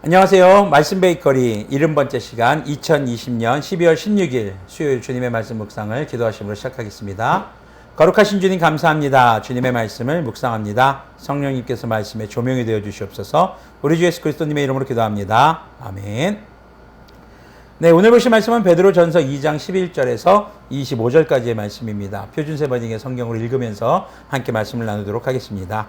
안녕하세요. 말씀 베이커리 70번째 시간 2020년 12월 16일 수요일 주님의 말씀 묵상을 기도하심으로 시작하겠습니다. 거룩하신 주님 감사합니다. 주님의 말씀을 묵상합니다. 성령님께서 말씀에 조명이 되어 주시옵소서. 우리 주 예수 그리스도님의 이름으로 기도합니다. 아멘. 네, 오늘 보실 말씀은 베드로전서 2장 11절에서 25절까지의 말씀입니다. 표준세 번역의 성경으로 읽으면서 함께 말씀을 나누도록 하겠습니다.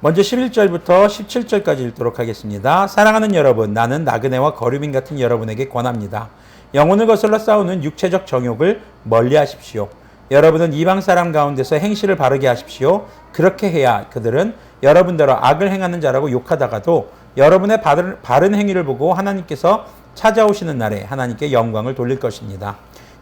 먼저 11절부터 17절까지 읽도록 하겠습니다. 사랑하는 여러분, 나는 나그네와 거류민 같은 여러분에게 권합니다. 영혼을 거슬러 싸우는 육체적 정욕을 멀리 하십시오. 여러분은 이방 사람 가운데서 행실을 바르게 하십시오. 그렇게 해야 그들은 여러분대로 악을 행하는 자라고 욕하다가도 여러분의 바른 행위를 보고 하나님께서 찾아오시는 날에 하나님께 영광을 돌릴 것입니다.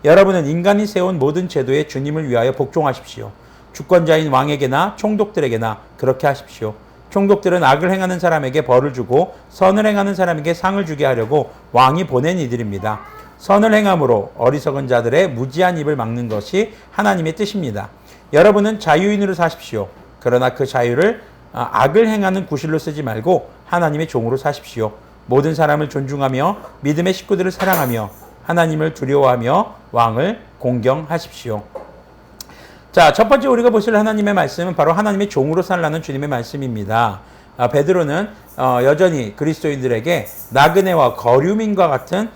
여러분은 인간이 세운 모든 제도에 주님을 위하여 복종하십시오. 주권자인 왕에게나 총독들에게나 그렇게 하십시오. 총독들은 악을 행하는 사람에게 벌을 주고 선을 행하는 사람에게 상을 주게 하려고 왕이 보낸 이들입니다. 선을 행함으로 어리석은 자들의 무지한 입을 막는 것이 하나님의 뜻입니다. 여러분은 자유인으로 사십시오. 그러나 그 자유를 악을 행하는 구실로 쓰지 말고 하나님의 종으로 사십시오. 모든 사람을 존중하며 믿음의 식구들을 사랑하며 하나님을 두려워하며 왕을 공경하십시오. 자, 첫 번째 우리가 보실 하나님의 말씀은 바로 하나님의 종으로 살라는 주님의 말씀입니다. 베드로는 여전히 그리스도인들에게 나그네와 거류민과 같은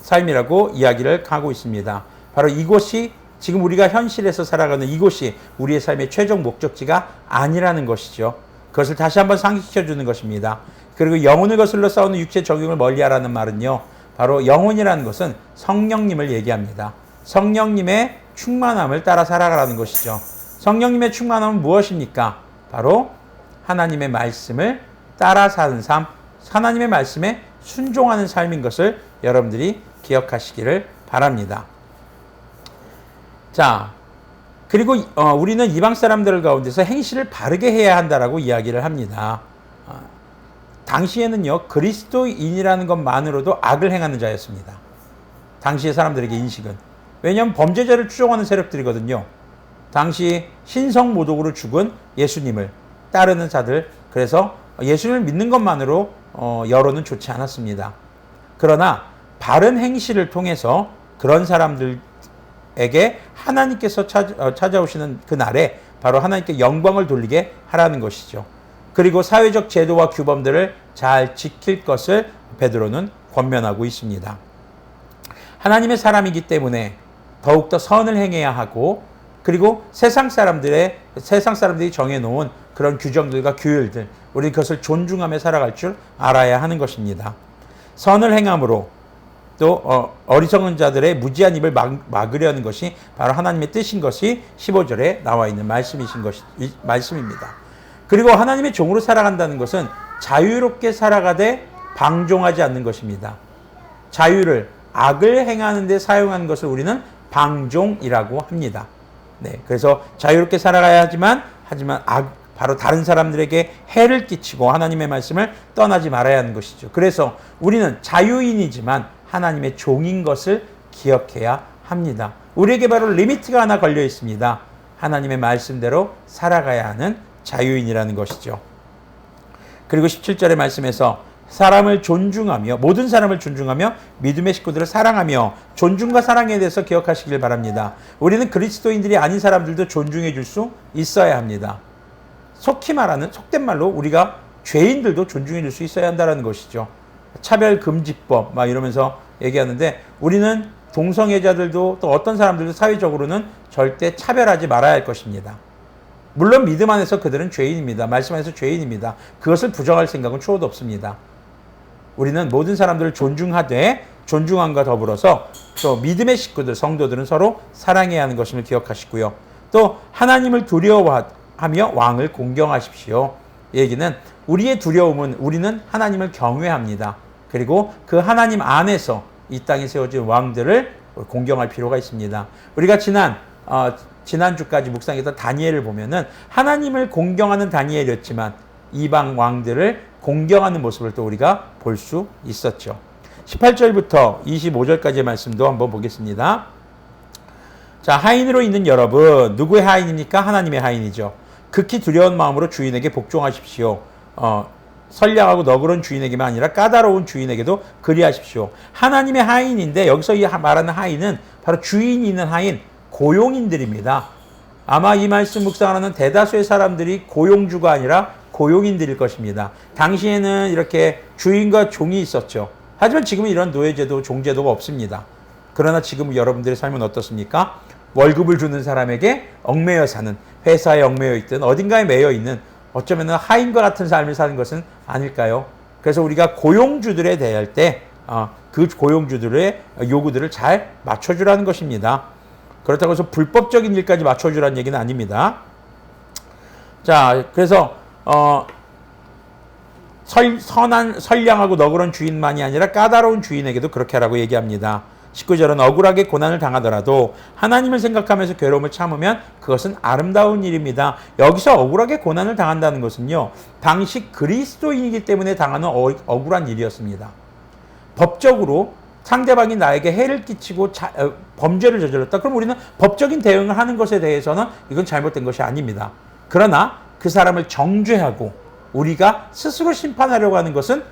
삶이라고 이야기를 하고 있습니다. 바로 이곳이 지금 우리가 현실에서 살아가는 이곳이 우리의 삶의 최종 목적지가 아니라는 것이죠. 그것을 다시 한번 상기시켜 주는 것입니다. 그리고 영혼을 거슬러 싸우는 육체 적용을 멀리하라는 말은요, 바로 영혼이라는 것은 성령님을 얘기합니다. 성령님의 충만함을 따라 살아가라는 것이죠. 성령님의 충만함은 무엇입니까? 바로 하나님의 말씀을 따라 사는 삶, 하나님의 말씀에 순종하는 삶인 것을 여러분들이 기억하시기를 바랍니다. 자, 그리고 우리는 이방 사람들 가운데서 행실을 바르게 해야 한다라고 이야기를 합니다. 당시에는요, 그리스도인이라는 것만으로도 악을 행하는 자였습니다. 당시의 사람들에게 인식은. 왜냐하면 범죄자를 추종하는 세력들이거든요. 당시 신성모독으로 죽은 예수님을 따르는 자들, 그래서 예수님을 믿는 것만으로 여론은 좋지 않았습니다. 그러나 바른 행실을 통해서 그런 사람들에게 하나님께서 찾아오시는 그 날에 바로 하나님께 영광을 돌리게 하라는 것이죠. 그리고 사회적 제도와 규범들을 잘 지킬 것을 베드로는 권면하고 있습니다. 하나님의 사람이기 때문에 더욱더 선을 행해야 하고, 그리고 세상 사람들이 정해놓은 그런 규정들과 규율들, 우리 그것을 존중하며 살아갈 줄 알아야 하는 것입니다. 선을 행함으로 또 어리석은 자들의 무지한 입을 막으려는 것이 바로 하나님의 뜻인 것이 15절에 나와 있는 말씀입니다. 그리고 하나님의 종으로 살아간다는 것은 자유롭게 살아가되 방종하지 않는 것입니다. 자유를 악을 행하는 데 사용하는 것을 우리는 방종이라고 합니다. 네, 그래서 자유롭게 살아가야 하지만 바로 다른 사람들에게 해를 끼치고 하나님의 말씀을 떠나지 말아야 하는 것이죠. 그래서 우리는 자유인이지만 하나님의 종인 것을 기억해야 합니다. 우리에게 바로 리미트가 하나 걸려 있습니다. 하나님의 말씀대로 살아가야 하는 자유인이라는 것이죠. 그리고 17절의 말씀에서 모든 사람을 존중하며 믿음의 식구들을 사랑하며, 존중과 사랑에 대해서 기억하시길 바랍니다. 우리는 그리스도인들이 아닌 사람들도 존중해 줄 수 있어야 합니다. 속된 말로 우리가 죄인들도 존중해 줄 수 있어야 한다는 것이죠. 차별금지법 이러면서 얘기하는데, 우리는 동성애자들도 또 어떤 사람들도 사회적으로는 절대 차별하지 말아야 할 것입니다. 물론 믿음 안에서 그들은 죄인입니다. 말씀 안에서 죄인입니다. 그것을 부정할 생각은 추호도 없습니다. 우리는 모든 사람들을 존중하되, 존중함과 더불어서 또 믿음의 식구들, 성도들은 서로 사랑해야 하는 것임을 기억하시고요. 또 하나님을 두려워하며 왕을 공경하십시오. 이 얘기는 우리의 두려움은 주는 하나님을 경외합니다. 그리고 그 하나님 안에서 이 땅에 세워진 왕들을 공경할 필요가 있습니다. 우리가 지난주까지 묵상했던 다니엘을 보면은 하나님을 공경하는 다니엘이었지만 이방 왕들을 공경하는 모습을 또 우리가 볼 수 있었죠. 18절부터 25절까지의 말씀도 한번 보겠습니다. 자, 하인으로 있는 여러분, 누구의 하인입니까? 하나님의 하인이죠. 극히 두려운 마음으로 주인에게 복종하십시오. 선량하고 너그러운 주인에게만 아니라 까다로운 주인에게도 그리하십시오. 하나님의 하인인데 여기서 이 말하는 하인은 바로 주인이 있는 하인, 고용인들입니다. 아마 이 말씀 묵상하는 대다수의 사람들이 고용주가 아니라 고용인들일 것입니다. 당시에는 이렇게 주인과 종이 있었죠. 하지만 지금은 이런 노예제도, 종제도가 없습니다. 그러나 지금 여러분들의 삶은 어떻습니까? 월급을 주는 사람에게 얽매여 사는, 회사에 얽매여 있든 어딘가에 매여 있는, 어쩌면 하인과 같은 삶을 사는 것은 아닐까요? 그래서 우리가 고용주들에 대할 때 그 고용주들의 요구들을 잘 맞춰주라는 것입니다. 그렇다고 해서 불법적인 일까지 맞춰주라는 얘기는 아닙니다. 자, 그래서 선량하고 너그러운 주인만이 아니라 까다로운 주인에게도 그렇게 하라고 얘기합니다. 19절은 억울하게 고난을 당하더라도 하나님을 생각하면서 괴로움을 참으면 그것은 아름다운 일입니다. 여기서 억울하게 고난을 당한다는 것은요, 당시 그리스도인이기 때문에 당하는 억울한 일이었습니다. 법적으로 상대방이 나에게 해를 끼치고 범죄를 저질렀다. 그럼 우리는 법적인 대응을 하는 것에 대해서는 이건 잘못된 것이 아닙니다. 그러나 그 사람을 정죄하고 우리가 스스로 심판하려고 하는 것은,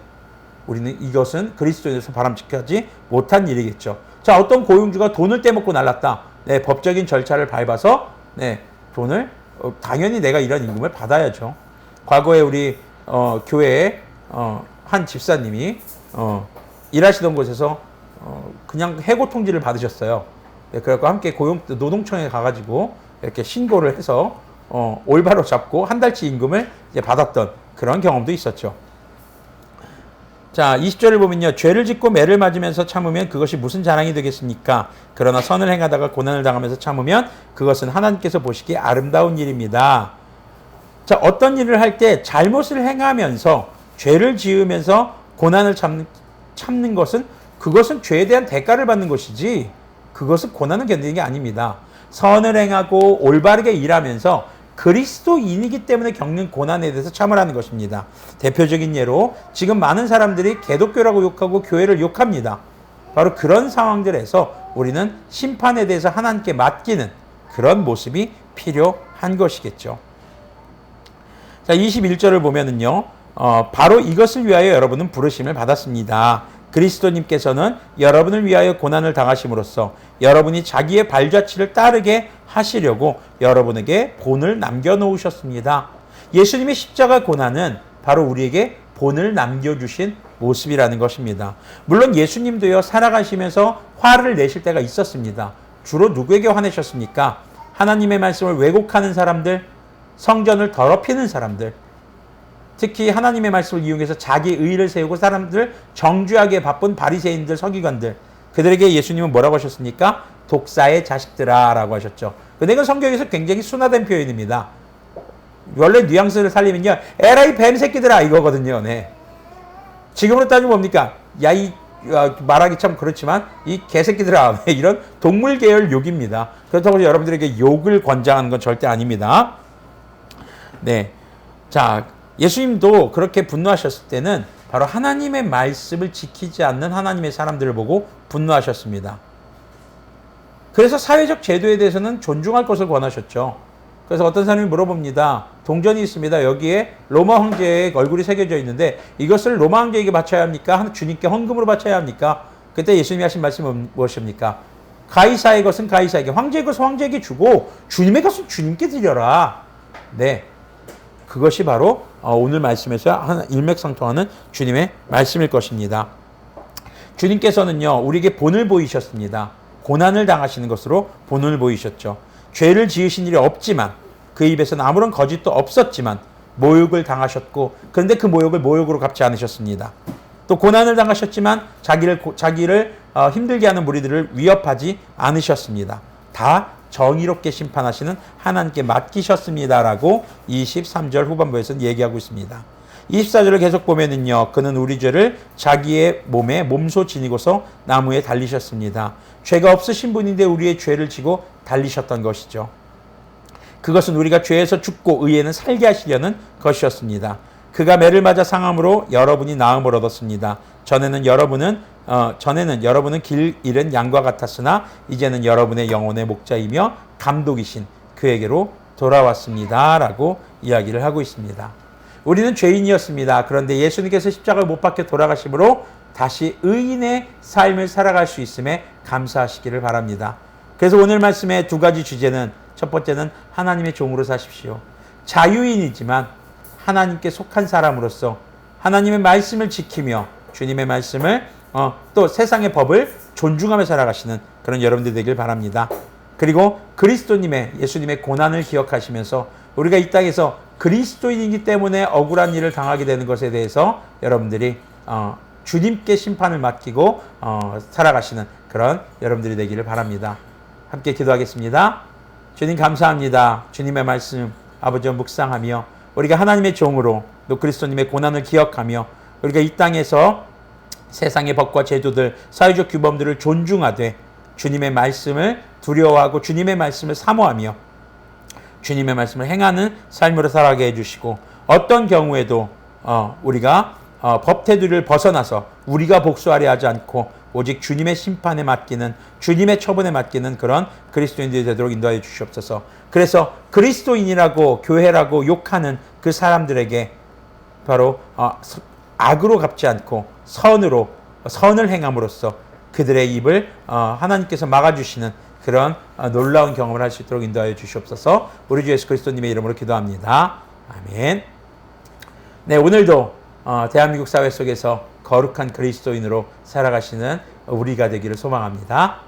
우리는 이것은 그리스도인에서 바람직하지 못한 일이겠죠. 자, 어떤 고용주가 돈을 떼먹고 날랐다. 네, 법적인 절차를 밟아서 돈을 당연히 내가 이런 임금을 받아야죠. 과거에 우리 교회에 한 집사님이 일하시던 곳에서 그냥 해고 통지를 받으셨어요. 네, 그래서 함께 노동청에 가가지고 이렇게 신고를 해서 올바로 잡고 한 달치 임금을 이제 받았던 그런 경험도 있었죠. 자, 20절을 보면요. 죄를 짓고 매를 맞으면서 참으면 그것이 무슨 자랑이 되겠습니까? 그러나 선을 행하다가 고난을 당하면서 참으면 그것은 하나님께서 보시기에 아름다운 일입니다. 자, 어떤 일을 할 때 잘못을 행하면서 죄를 지으면서 고난을 참는 것은, 그것은 죄에 대한 대가를 받는 것이지 그것은 고난을 견디는 게 아닙니다. 선을 행하고 올바르게 일하면서 그리스도인이기 때문에 겪는 고난에 대해서 참으라는 것입니다. 대표적인 예로 지금 많은 사람들이 기독교라고 욕하고 교회를 욕합니다. 바로 그런 상황들에서 우리는 심판에 대해서 하나님께 맡기는 그런 모습이 필요한 것이겠죠. 자, 21절을 보면은요, 바로 이것을 위하여 여러분은 부르심을 받았습니다. 그리스도님께서는 여러분을 위하여 고난을 당하심으로써 여러분이 자기의 발자취를 따르게 하시려고 여러분에게 본을 남겨놓으셨습니다. 예수님의 십자가 고난은 바로 우리에게 본을 남겨주신 모습이라는 것입니다. 물론 예수님도요, 살아가시면서 화를 내실 때가 있었습니다. 주로 누구에게 화내셨습니까? 하나님의 말씀을 왜곡하는 사람들, 성전을 더럽히는 사람들, 특히 하나님의 말씀을 이용해서 자기 의의를 세우고 사람들을 정죄하기에 바쁜 바리새인들, 서기관들, 그들에게 예수님은 뭐라고 하셨습니까? 독사의 자식들아 라고 하셨죠. 근데 이건 성경에서 굉장히 순화된 표현입니다. 원래 뉘앙스를 살리면요, 에라이 뱀 새끼들아 이거거든요. 네. 지금으로 따지면 뭡니까? 말하기 참 그렇지만 이 개새끼들아, 이런 동물 계열 욕입니다. 그렇다고 해서 여러분들에게 욕을 권장하는 건 절대 아닙니다. 네. 자, 예수님도 그렇게 분노하셨을 때는 바로 하나님의 말씀을 지키지 않는 하나님의 사람들을 보고 분노하셨습니다. 그래서 사회적 제도에 대해서는 존중할 것을 권하셨죠. 그래서 어떤 사람이 물어봅니다. 동전이 있습니다. 여기에 로마 황제의 얼굴이 새겨져 있는데 이것을 로마 황제에게 바쳐야 합니까? 주님께 헌금으로 바쳐야 합니까? 그때 예수님이 하신 말씀은 무엇입니까? 가이사의 것은 가이사에게, 황제의 것은 황제에게 주고 주님의 것은 주님께 드려라. 네, 그것이 바로 오늘 말씀에서 일맥상통하는 주님의 말씀일 것입니다. 주님께서는요, 우리에게 본을 보이셨습니다. 고난을 당하시는 것으로 본을 보이셨죠. 죄를 지으신 일이 없지만, 그 입에서는 아무런 거짓도 없었지만 모욕을 당하셨고, 그런데 그 모욕을 모욕으로 갚지 않으셨습니다. 또 고난을 당하셨지만 자기를 힘들게 하는 무리들을 위협하지 않으셨습니다. 다 정의롭게 심판하시는 하나님께 맡기셨습니다라고 23절 후반부에서는 얘기하고 있습니다. 24절을 계속 보면은요, 그는 우리 죄를 자기의 몸에 몸소 지니고서 나무에 달리셨습니다. 죄가 없으신 분인데 우리의 죄를 지고 달리셨던 것이죠. 그것은 우리가 죄에서 죽고 의에는 살게 하시려는 것이었습니다. 그가 매를 맞아 상함으로 여러분이 나음을 얻었습니다. 전에는 여러분은 길 잃은 양과 같았으나 이제는 여러분의 영혼의 목자이며 감독이신 그에게로 돌아왔습니다 라고 이야기를 하고 있습니다. 우리는 죄인이었습니다. 그런데 예수님께서 십자가를 못 박혀 돌아가심으로 다시 의인의 삶을 살아갈 수 있음에 감사하시기를 바랍니다. 그래서 오늘 말씀의 두 가지 주제는, 첫 번째는 하나님의 종으로 사십시오. 자유인이지만 하나님께 속한 사람으로서 하나님의 말씀을 지키며 주님의 말씀을 또 세상의 법을 존중하며 살아가시는 그런 여러분들 되길 바랍니다. 그리고 그리스도님의, 예수님의 고난을 기억하시면서 우리가 이 땅에서 그리스도인이기 때문에 억울한 일을 당하게 되는 것에 대해서 여러분들이 주님께 심판을 맡기고 살아가시는 그런 여러분들이 되기를 바랍니다. 함께 기도하겠습니다. 주님 감사합니다. 주님의 말씀 아버지와 묵상하며 우리가 하나님의 종으로 또 그리스도님의 고난을 기억하며 우리가 이 땅에서 세상의 법과 제도들, 사회적 규범들을 존중하되 주님의 말씀을 두려워하고 주님의 말씀을 사모하며 주님의 말씀을 행하는 삶으로 살아가게 해주시고, 어떤 경우에도 우리가 법 테두리를 벗어나서 우리가 복수하려 하지 않고 오직 주님의 심판에 맡기는, 주님의 처분에 맡기는 그런 그리스도인들이 되도록 인도하여 주시옵소서. 그래서 그리스도인이라고 교회라고 욕하는 그 사람들에게 바로 악으로 갚지 않고 선으로, 선을 행함으로써 그들의 입을 하나님께서 막아주시는 그런 놀라운 경험을 할 수 있도록 인도하여 주시옵소서. 우리 주 예수 그리스도님의 이름으로 기도합니다. 아멘. 네, 오늘도 대한민국 사회 속에서 거룩한 그리스도인으로 살아가시는 우리가 되기를 소망합니다.